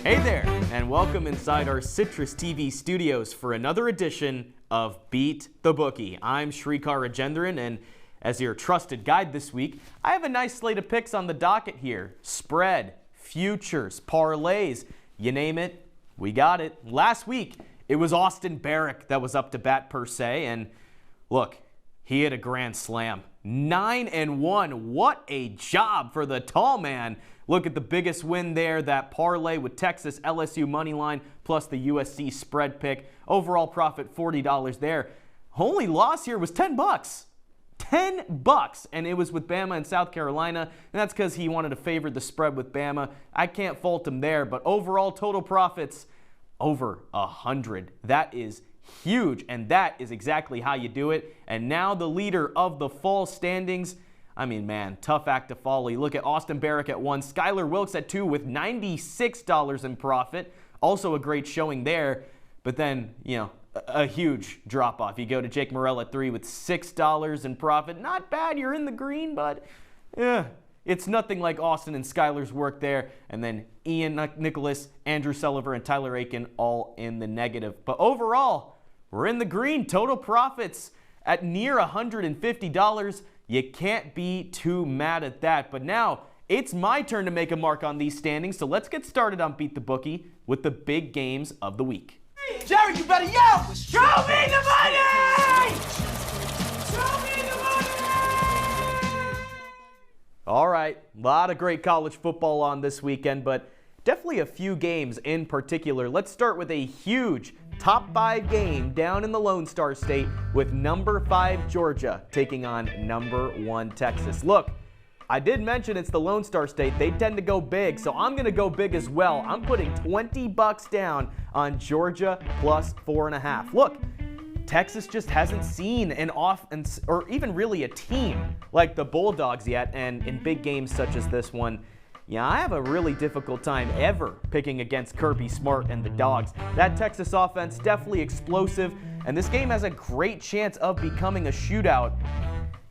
Hey there, and welcome inside our CitrusTV studios for another edition of Beat the Bookie. I'm Srikar Rajendran, and as your trusted guide this week, I have a nice slate of picks on the docket here. Spread, futures, parlays, you name it, we got it. Last week, it was Austin Barrick that was up to bat per se, and look, he hit a grand slam. 9-1, what a job for the tall man. Look at the biggest win there, that parlay with Texas LSU money line plus the USC spread pick. Overall profit $40 there. Only loss here was $10. $10, and it was with Bama and South Carolina, and that's because he wanted to favor the spread with Bama. I can't fault him there, but overall total profits over 100. That is huge, and that is exactly how you do it. And now the leader of the fall standings. I mean, man, tough act to follow. You look at Austin Barrick at 1, Skylar Wilkes at 2 with $96 in profit. Also a great showing there, but then, a huge drop-off. You go to Jake Morrell at 3 with $6 in profit. Not bad, you're in the green, but it's nothing like Austin and Skylar's work there. And then Ian Nicholas, Andrew Sullivan, and Tyler Aiken all in the negative. But overall, we're in the green. Total profits at near $150. You can't be too mad at that. But now it's my turn to make a mark on these standings. So let's get started on Beat the Bookie with the big games of the week. Jerry, you better yell! Show me the money! Show me the money! All right, a lot of great college football on this weekend, but definitely a few games in particular. Let's start with a huge top 5 game down in the Lone Star State with number 5 Georgia taking on number 1 Texas. Look, I did mention it's the Lone Star State. They tend to go big, so I'm going to go big as well. I'm putting $20 down on Georgia plus 4.5. Look, Texas just hasn't seen an offense or even really a team like the Bulldogs yet, and in big games such as this one, I have a really difficult time ever picking against Kirby Smart and the Dogs. That Texas offense definitely explosive, and this game has a great chance of becoming a shootout.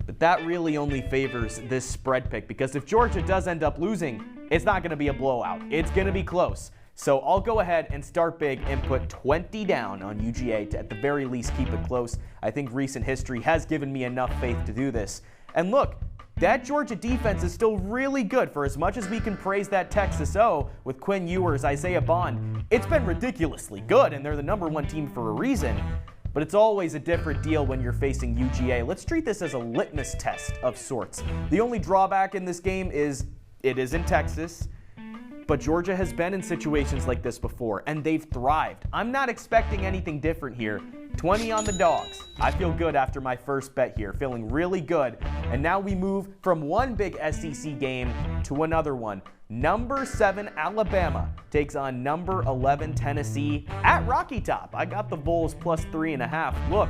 But that really only favors this spread pick, because if Georgia does end up losing, it's not going to be a blowout. It's going to be close. So I'll go ahead and start big and put 20 down on UGA to at the very least keep it close. I think recent history has given me enough faith to do this. And look, that Georgia defense is still really good. For as much as we can praise that Texas O with Quinn Ewers, Isaiah Bond, it's been ridiculously good, and they're the number 1 team for a reason. But it's always a different deal when you're facing UGA. Let's treat this as a litmus test of sorts. The only drawback in this game is it is in Texas, but Georgia has been in situations like this before, and they've thrived. I'm not expecting anything different here. 20 on the Dogs. I feel good after my first bet here, feeling really good. And now we move from one big SEC game to another one. Number 7 Alabama takes on number 11 Tennessee at Rocky Top. I got the Bulls plus 3.5. Look,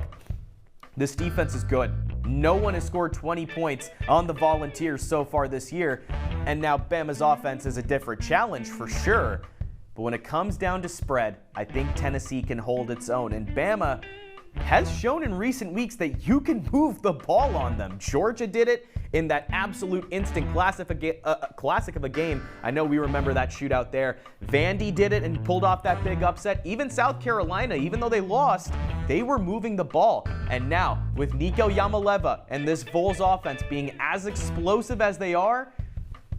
this defense is good. No one has scored 20 points on the Volunteers so far this year. And now Bama's offense is a different challenge for sure. But when it comes down to spread, I think Tennessee can hold its own. And Bama has shown in recent weeks that you can move the ball on them. Georgia did it in that absolute instant classic of a game. I know we remember that shootout there. Vandy did it and pulled off that big upset. Even South Carolina, even though they lost, they were moving the ball. And now, with Nico Yamaleva and this Bulls offense being as explosive as they are,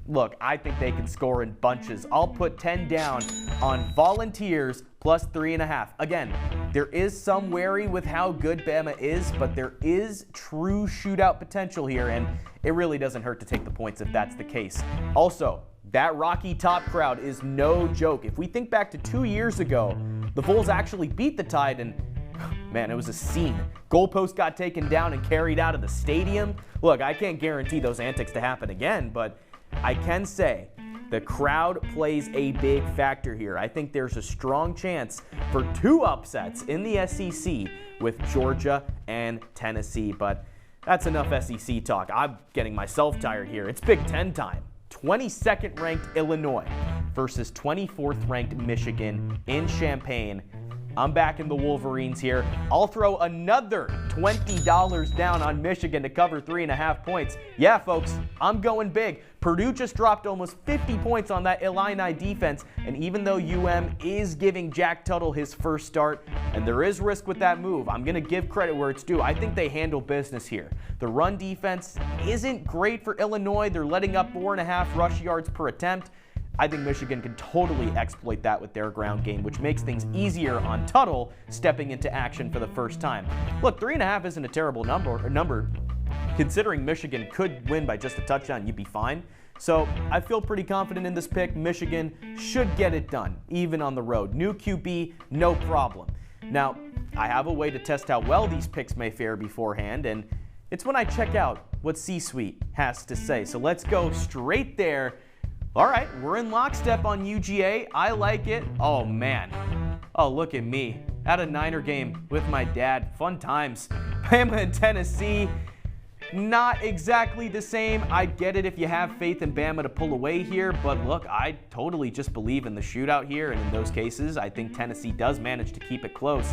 look, I think they can score in bunches. I'll put 10 down on Volunteers plus 3.5. Again, there is some worry with how good Bama is, but there is true shootout potential here, and it really doesn't hurt to take the points if that's the case. Also, that Rocky Top crowd is no joke. If we think back to 2 years ago, the Bulls actually beat the Tide, and man, it was a scene. Goalpost got taken down and carried out of the stadium. Look, I can't guarantee those antics to happen again, but I can say the crowd plays a big factor here. I think there's a strong chance for 2 upsets in the SEC with Georgia and Tennessee, but that's enough SEC talk. I'm getting myself tired here. It's Big Ten time. 22nd ranked Illinois versus 24th ranked Michigan in Champaign. I'm backing the Wolverines here. I'll throw another $20 down on Michigan to cover 3.5 points. Yeah, folks, I'm going big. Purdue just dropped almost 50 points on that Illini defense, and even though UM is giving Jack Tuttle his first start, and there is risk with that move, I'm going to give credit where it's due. I think they handle business here. The run defense isn't great for Illinois. They're letting up 4.5 rush yards per attempt. I think Michigan can totally exploit that with their ground game, which makes things easier on Tuttle stepping into action for the first time. Look, 3.5 isn't a terrible number. Considering Michigan could win by just a touchdown, you'd be fine. So I feel pretty confident in this pick. Michigan should get it done, even on the road. New QB, no problem. Now, I have a way to test how well these picks may fare beforehand, and it's when I check out what C-Suite has to say. So let's go straight there. All right, we're in lockstep on UGA. I like it. Oh, man. Oh, look at me. At a Niner game with my dad. Fun times. Bama and Tennessee, not exactly the same. I get it if you have faith in Bama to pull away here, but look, I totally just believe in the shootout here, and in those cases, I think Tennessee does manage to keep it close.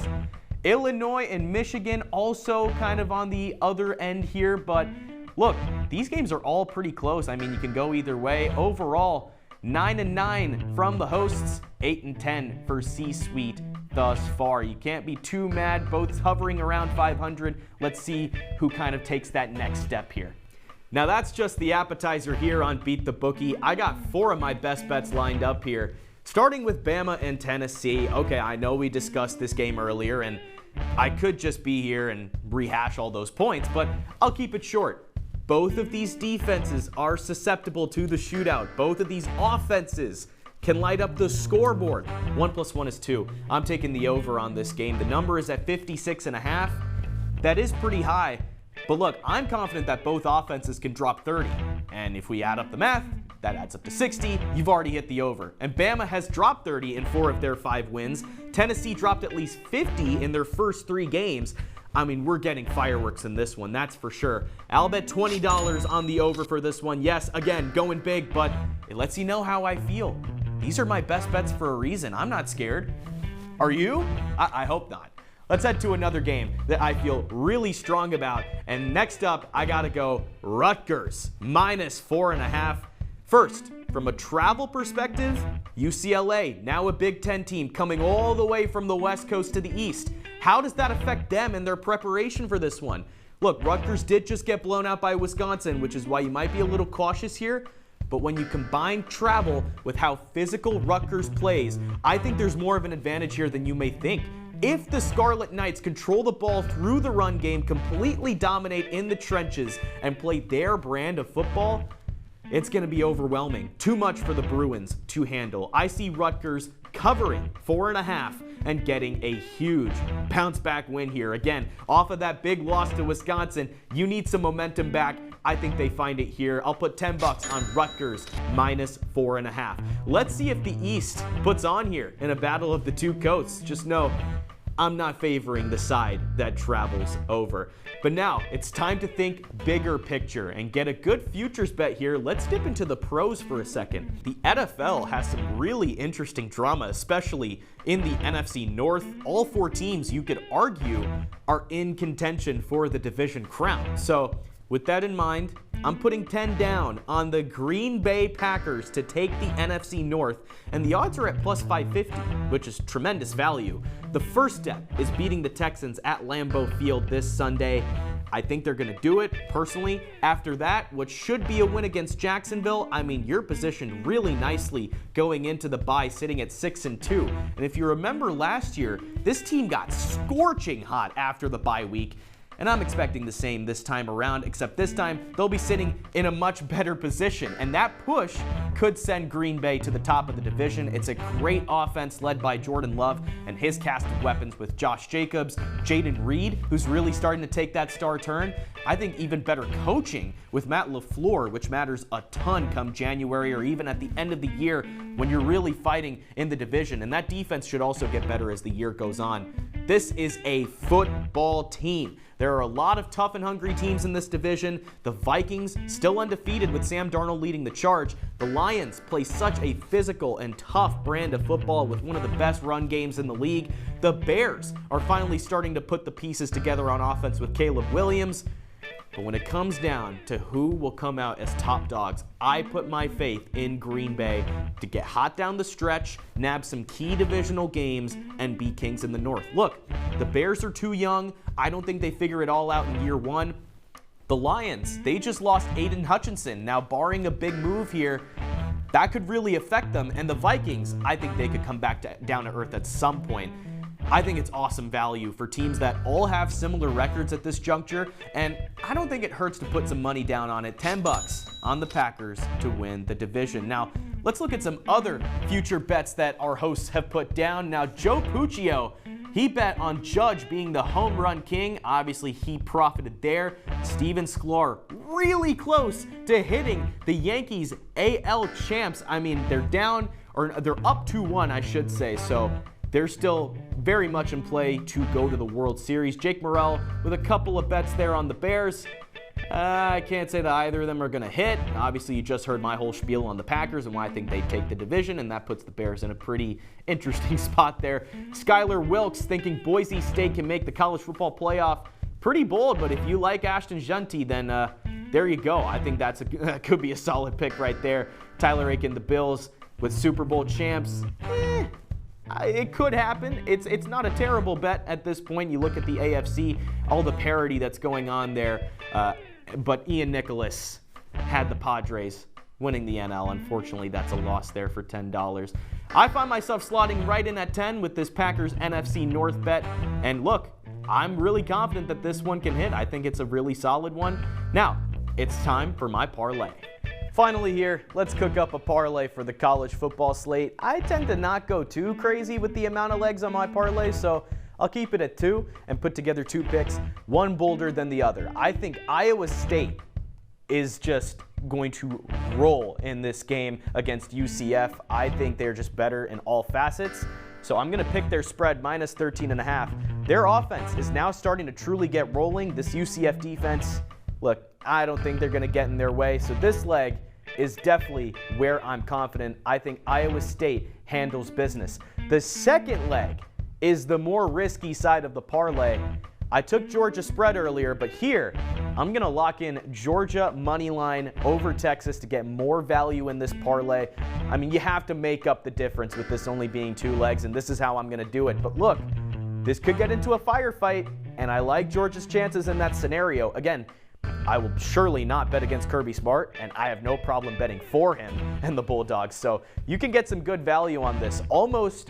Illinois and Michigan also kind of on the other end here, but look, these games are all pretty close. I mean, you can go either way. Overall, 9-9 from the hosts, 8-10 for C-Suite thus far. You can't be too mad, both hovering around 500. Let's see who kind of takes that next step here. Now that's just the appetizer here on Beat the Bookie. I got 4 of my best bets lined up here. Starting with Bama and Tennessee. Okay, I know we discussed this game earlier, and I could just be here and rehash all those points, but I'll keep it short. Both of these defenses are susceptible to the shootout. Both of these offenses can light up the scoreboard. 1 + 1 is 2. I'm taking the over on this game. The number is at 56.5. That is pretty high. But look, I'm confident that both offenses can drop 30. And if we add up the math, that adds up to 60. You've already hit the over. And Bama has dropped 30 in 4 of their 5 wins. Tennessee dropped at least 50 in their first 3 games. I mean, we're getting fireworks in this one, that's for sure. I'll bet $20 on the over for this one. Yes, again, going big, but it lets you know how I feel. These are my best bets for a reason. I'm not scared. Are you? I hope not. Let's head to another game that I feel really strong about. And next up, I gotta go Rutgers, -4.5. First, from a travel perspective, UCLA, now a Big Ten team coming all the way from the West Coast to the East. How does that affect them and their preparation for this one? Look, Rutgers did just get blown out by Wisconsin, which is why you might be a little cautious here. But when you combine travel with how physical Rutgers plays, I think there's more of an advantage here than you may think. If the Scarlet Knights control the ball through the run game, completely dominate in the trenches, and play their brand of football, it's going to be overwhelming. Too much for the Bruins to handle. I see Rutgers covering 4.5 and getting a huge bounce back win here. Again, off of that big loss to Wisconsin, you need some momentum back. I think they find it here. I'll put $10 on Rutgers -4.5. Let's see if the East puts on here in a battle of the two coasts. Just know, I'm not favoring the side that travels over. But now it's time to think bigger picture and get a good futures bet here. Let's dip into the pros for a second. The NFL has some really interesting drama, especially in the NFC North. All 4 teams, you could argue, are in contention for the division crown. So with that in mind, I'm putting 10 down on the Green Bay Packers to take the NFC North, and the odds are at +550, which is tremendous value. The first step is beating the Texans at Lambeau Field this Sunday. I think they're going to do it, personally. After that, what should be a win against Jacksonville, I mean, you're positioned really nicely going into the bye, sitting at 6-2. And if you remember last year, this team got scorching hot after the bye week. And I'm expecting the same this time around, except this time they'll be sitting in a much better position. And that push could send Green Bay to the top of the division. It's a great offense led by Jordan Love and his cast of weapons with Josh Jacobs, Jaden Reed, who's really starting to take that star turn. I think even better coaching with Matt LaFleur, which matters a ton come January or even at the end of the year when you're really fighting in the division. And that defense should also get better as the year goes on. This is a football team. There are a lot of tough and hungry teams in this division. The Vikings still undefeated with Sam Darnold leading the charge. The Lions Lions play such a physical and tough brand of football with one of the best run games in the league. The Bears are finally starting to put the pieces together on offense with Caleb Williams. But when it comes down to who will come out as top dogs, I put my faith in Green Bay to get hot down the stretch, nab some key divisional games, and be kings in the North. Look, the Bears are too young. I don't think they figure it all out in year one. The Lions, they just lost Aiden Hutchinson. Now, barring a big move here, that could really affect them. And the Vikings, I think they could come back down to earth at some point. I think it's awesome value for teams that all have similar records at this juncture, and I don't think it hurts to put some money down on it. $10 on the Packers to win the division. Now, let's look at some other future bets that our hosts have put down. Now, Joe Puccio, he bet on Judge being the home run king. Obviously, he profited there. Steven Sklar, really close to hitting the Yankees AL champs. I mean, they're down, or they're up 2-1, I should say, so they're still very much in play to go to the World Series. Jake Morrell with a couple of bets there on the Bears. I can't say that either of them are going to hit. Obviously, you just heard my whole spiel on the Packers and why I think they take the division, and that puts the Bears in a pretty interesting spot there. Skylar Wilkes thinking Boise State can make the college football playoff. Pretty bold, but if you like Ashton Jeanty, then there you go. I think that could be a solid pick right there. Tyler Aiken, the Bills with Super Bowl champs. It could happen. It's not a terrible bet at this point. You look at the AFC, all the parity that's going on there. But Ian Nicholas had the Padres winning the NL. Unfortunately, that's a loss there for $10. I find myself slotting right in at 10 with this Packers NFC North bet. And look, I'm really confident that this one can hit. I think it's a really solid one. Now, it's time for my parlay. Finally here, let's cook up a parlay for the college football slate. I tend to not go too crazy with the amount of legs on my parlay, so I'll keep it at 2 and put together 2 picks, one bolder than the other. I think Iowa State is just going to roll in this game against UCF. I think they're just better in all facets. So I'm going to pick their spread minus 13.5. Their offense is now starting to truly get rolling. This UCF defense, look, I don't think they're going to get in their way. So this leg is definitely where I'm confident. I think Iowa State handles business. The second leg is the more risky side of the parlay. I took Georgia spread earlier, but here I'm going to lock in Georgia money line over Texas to get more value in this parlay. I mean, you have to make up the difference with this only being 2 legs, and this is how I'm going to do it. But look, this could get into a firefight, and I like Georgia's chances in that scenario. Again, I will surely not bet against Kirby Smart, and I have no problem betting for him and the Bulldogs. So you can get some good value on this. Almost,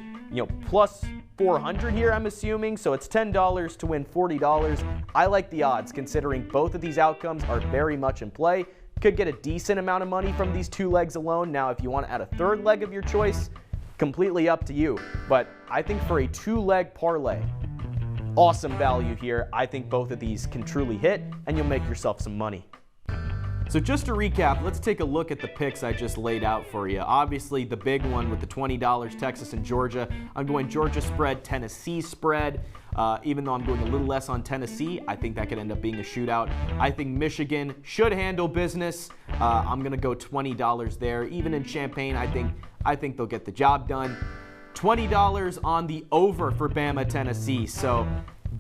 plus 400 here, I'm assuming. So it's $10 to win $40. I like the odds, considering both of these outcomes are very much in play. Could get a decent amount of money from these 2 legs alone. Now, if you want to add a 3rd leg of your choice, completely up to you. But I think for a 2-leg parlay, awesome value here. I think both of these can truly hit, and you'll make yourself some money. So just to recap, let's take a look at the picks I just laid out for you. Obviously, the big one with the $20, Texas and Georgia. I'm going Georgia spread, Tennessee spread. Even though I'm going a little less on Tennessee, I think that could end up being a shootout. I think Michigan should handle business. I'm going to go $20 there. Even in Champaign, I think they'll get the job done. $20 on the over for Bama, Tennessee. So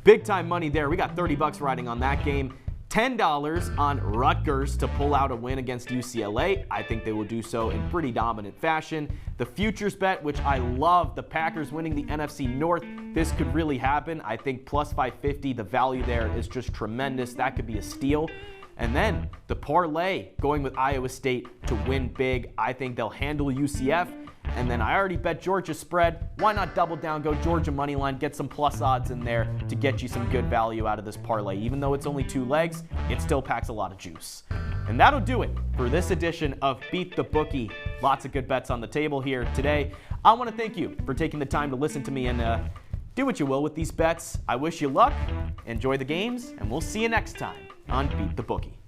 big time money there. We got $30 riding on that game. $10 on Rutgers to pull out a win against UCLA. I think they will do so in pretty dominant fashion. The futures bet, which I love, the Packers winning the NFC North. This could really happen. I think plus 550, the value there is just tremendous. That could be a steal. And then the parlay, going with Iowa State to win big. I think they'll handle UCF. And then I already bet Georgia spread. Why not double down, go Georgia money line, get some plus odds in there to get you some good value out of this parlay. Even though it's only 2 legs, it still packs a lot of juice. And that'll do it for this edition of Beat the Bookie. Lots of good bets on the table here today. I want to thank you for taking the time to listen to me and do what you will with these bets. I wish you luck, enjoy the games, and we'll see you next time on Beat the Bookie.